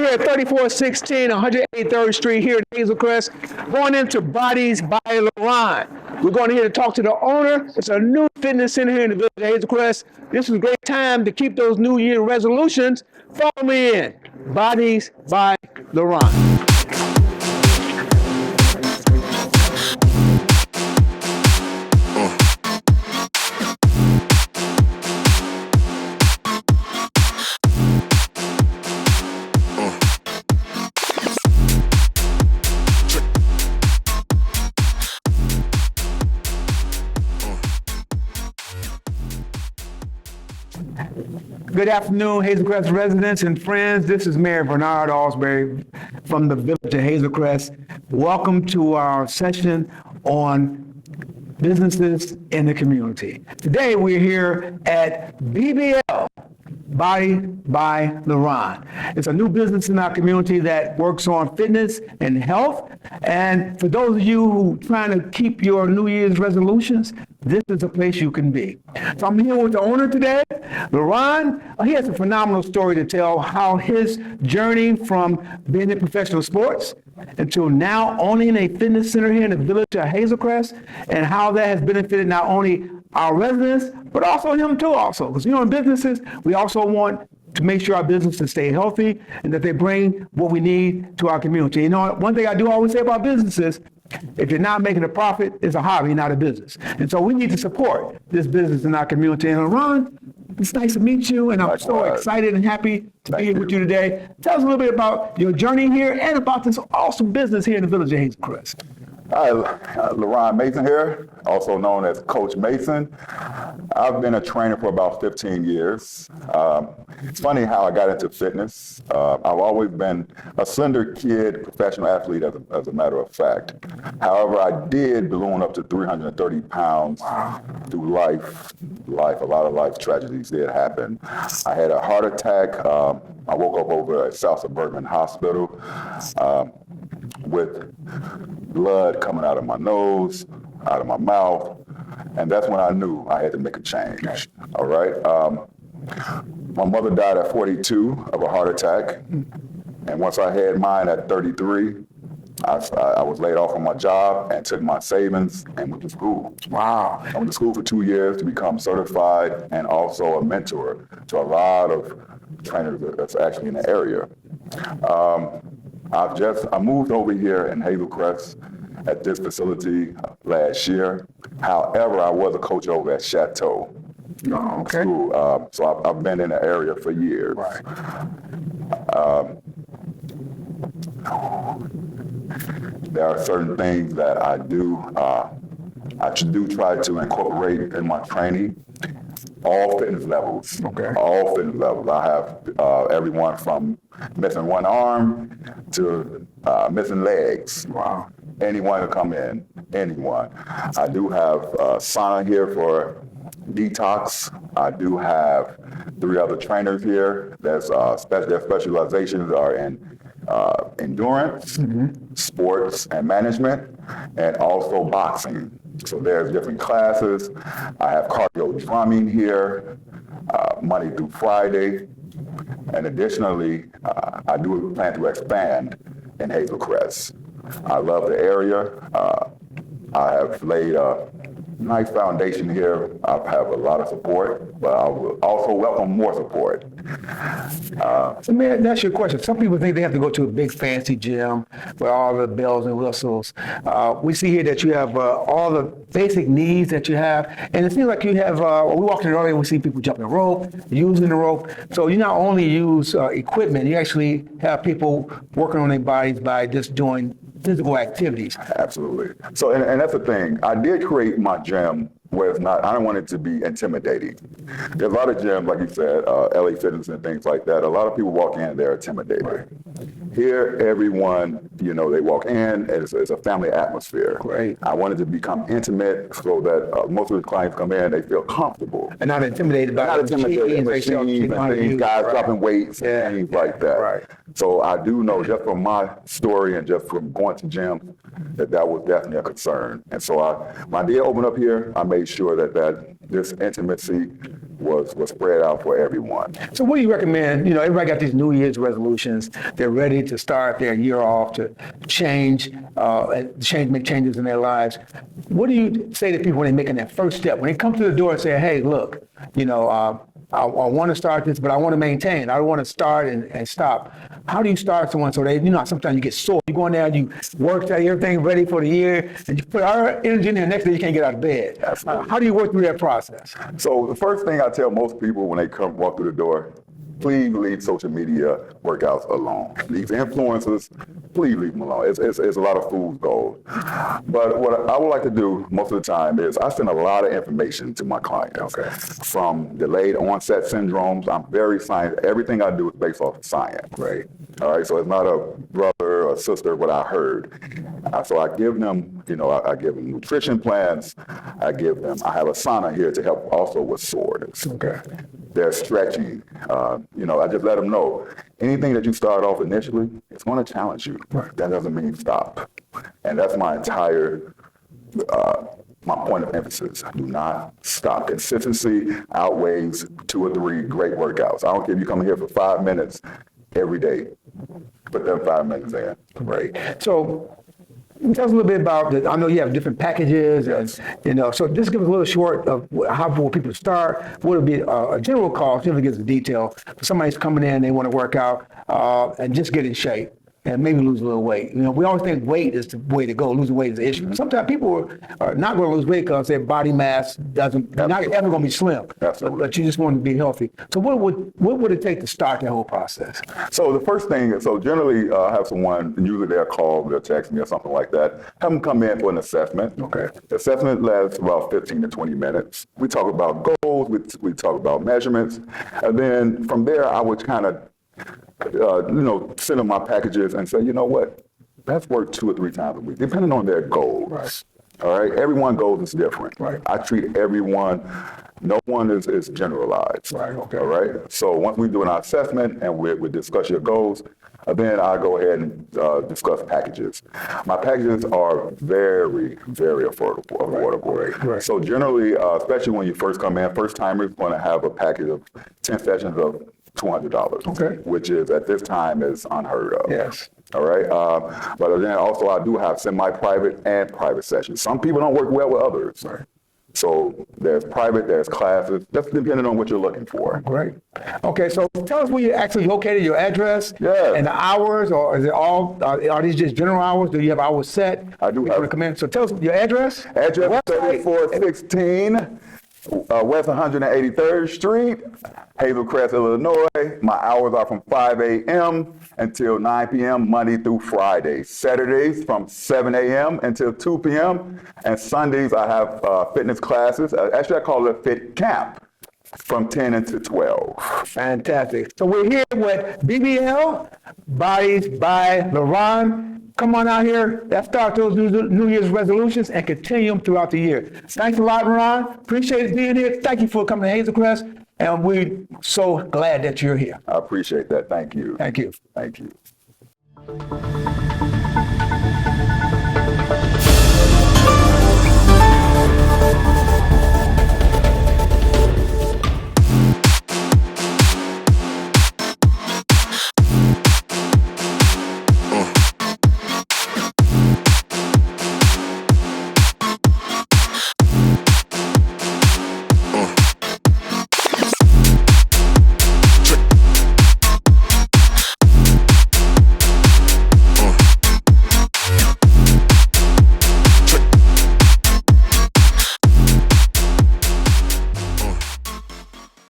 here at 3416 183rd Street here in Hazel Crest, going into Bodies by LaRon. We're going here to talk to the owner. It's a new fitness center here in the village of Hazel Crest. This is a great time to keep those New Year resolutions. Follow me in. Bodies by LaRon. Good afternoon, Hazel Crest residents and friends. This is Mayor Bernard Alsbury from the village of Hazel Crest. Welcome to our session on businesses in the community. Today we're here at BBL, Body by LaRon. It's a new business in our community that works on fitness and health. And for those of you who are trying to keep your New Year's resolutions, this is a place you can be. So I'm here with the owner today, LaRon. He has a phenomenal story to tell how his journey from being in professional sports until now owning a fitness center here in the village of Hazel Crest, and how that has benefited not only our residents, but also him too also. Because in businesses, we also want to make sure our businesses stay healthy and that they bring what we need to our community. One thing I do always say about businesses, if you're not making a profit, it's a hobby, not a business. And so we need to support this business in our community. And LaRon, it's nice to meet you, and I'm so excited and happy to be here with you today. Tell us a little bit about your journey here and about this awesome business here in the village of Hazel Crest. Hi, LaRon Mason here, also known as Coach Mason. I've been a trainer for about 15 years. It's funny how I got into fitness. I've always been a slender kid, professional athlete as a matter of fact. However, I did balloon up to 330 pounds through life. A lot of life tragedies did happen. I had a heart attack. I woke up over at South Suburban Hospital with blood coming out of my nose, out of my mouth, and that's when I knew I had to make a change. All right. My mother died at 42 of a heart attack, and once I had mine at 33, I was laid off from my job and took my savings and went to school. Wow. I went to school for 2 years to become certified and also a mentor to a lot of trainers that's actually in the area. I moved over here in Hazel Crest at this facility last year. However, I was a coach over at Chateau School. So I've been in the area for years. Right. There are certain things that I do try to incorporate in my training. All fitness levels. Okay. All fitness levels. I have everyone from missing one arm to missing legs. Wow. Anyone can come in. Anyone. I do have sauna here for detox. I do have 3 other trainers here. Their specializations are in endurance, sports and management, and also boxing. So there's different classes. I have cardio drumming here, Monday through Friday. And additionally, I do plan to expand in Hazel Crest. I love the area. I have laid a nice foundation here. I have a lot of support, but I will also welcome more support. So man, that's your question. Some people think they have to go to a big fancy gym with all the bells and whistles. We see here that you have all the basic needs that you have, and it seems like you have, we walked in earlier, we see people jumping the rope, using the rope. So you not only use equipment, you actually have people working on their bodies by just doing physical activities. Absolutely. So, and that's the thing. I did create my gym where it's not, I don't want it to be intimidating. There's a lot of gyms, like you said, LA Fitness and things like that. A lot of people walk in, they're intimidated. Right. Here, everyone, they walk in, it's a family atmosphere. Great. I wanted to become intimate so that most of the clients come in, they feel comfortable. And not intimidated by machines and guys dropping weights and things like that. Right. So I do know just from my story and just from going to gyms that was definitely a concern. And so when I did open up here, I made sure that this intimacy was spread out for everyone. So what do you recommend? You know, everybody got these New Year's resolutions. They're ready to start their year off to make changes in their lives. What do you say to people when they're making that first step? When they come to the door and say, hey, look, you know, I want to start this, but I want to maintain. I don't want to start and stop. How do you start someone so they, you know, sometimes you get sore. You go in there and you work that everything ready for the year, and you put our energy in there, next day you can't get out of bed. How do you work through that process? So the first thing I tell most people when they walk through the door, please leave social media workouts alone. These influencers, please leave them alone. It's a lot of fool's gold. But what I would like to do most of the time is I send a lot of information to my clients. Okay. From delayed onset syndromes, I'm very science. Everything I do is based off science. Right. All right. So it's not a brother or sister what I heard. So I give them, you know, I give them nutrition plans. I have a sauna here to help also with soreness. Okay. There's stretching. You know, I just let them know anything that you start off initially, it's going to challenge you. Right. That doesn't mean stop. And that's my entire, my point of emphasis. Do not stop. Consistency outweighs 2 or 3 great workouts. I don't care if you come here for 5 minutes every day. Put them 5 minutes in. Right. So tell us a little bit about I know you have different packages, yes. And you know. So just give us a little short of how will people start. What would be a general cost? Generally gives the detail. For somebody's coming in, they want to work out and just get in shape and maybe lose a little weight. You know, we always think weight is the way to go. Losing weight is the issue. Sometimes people are not going to lose weight because their body mass they're not ever going to be slim. Absolutely. But you just want to be healthy. So what would it take to start that whole process? So the first thing, generally I have someone, usually they'll call, they'll text me or something like that, have them come in for an assessment. Okay. The assessment lasts about 15 to 20 minutes. We talk about goals, we talk about measurements, and then from there I would kind of send them my packages and say, you know what, let's work 2 or 3 times a week, depending on their goals. Right. All right. Everyone's goals is different. Right. I treat everyone. No one is generalized. Right. Okay. All right. So once we do an assessment and we discuss your goals, then I go ahead and discuss packages. My packages are very, very affordable. Right. So generally, especially when you first come in, first timers going to have a package of 10 sessions of $200. Okay. Which is at this time is unheard of. Yes. All right. But then also I do have semi-private and private sessions. Some people don't work well with others. Right. So there's private, there's classes, just depending on what you're looking for. Great. Okay, so tell us where you're actually located, your address, and the hours, or is it all, are these just general hours? Do you have hours set? I do have. Come in. So tell us your address. Address 3416 West 183rd Street, Hazel Crest, Illinois. My hours are from 5 a.m. until 9 p.m. Monday through Friday. Saturdays from 7 a.m. until 2 p.m. And Sundays I have fitness classes. Actually, I call it a fit camp from 10 until 12. Fantastic. So we're here with BBL, Bodies by LaRon. Come on out here. Let's start those New Year's resolutions and continue them throughout the year. Thanks a lot, Ron. Appreciate being here. Thank you for coming to Hazel Crest. And we're so glad that you're here. I appreciate that. Thank you. Thank you. Thank you.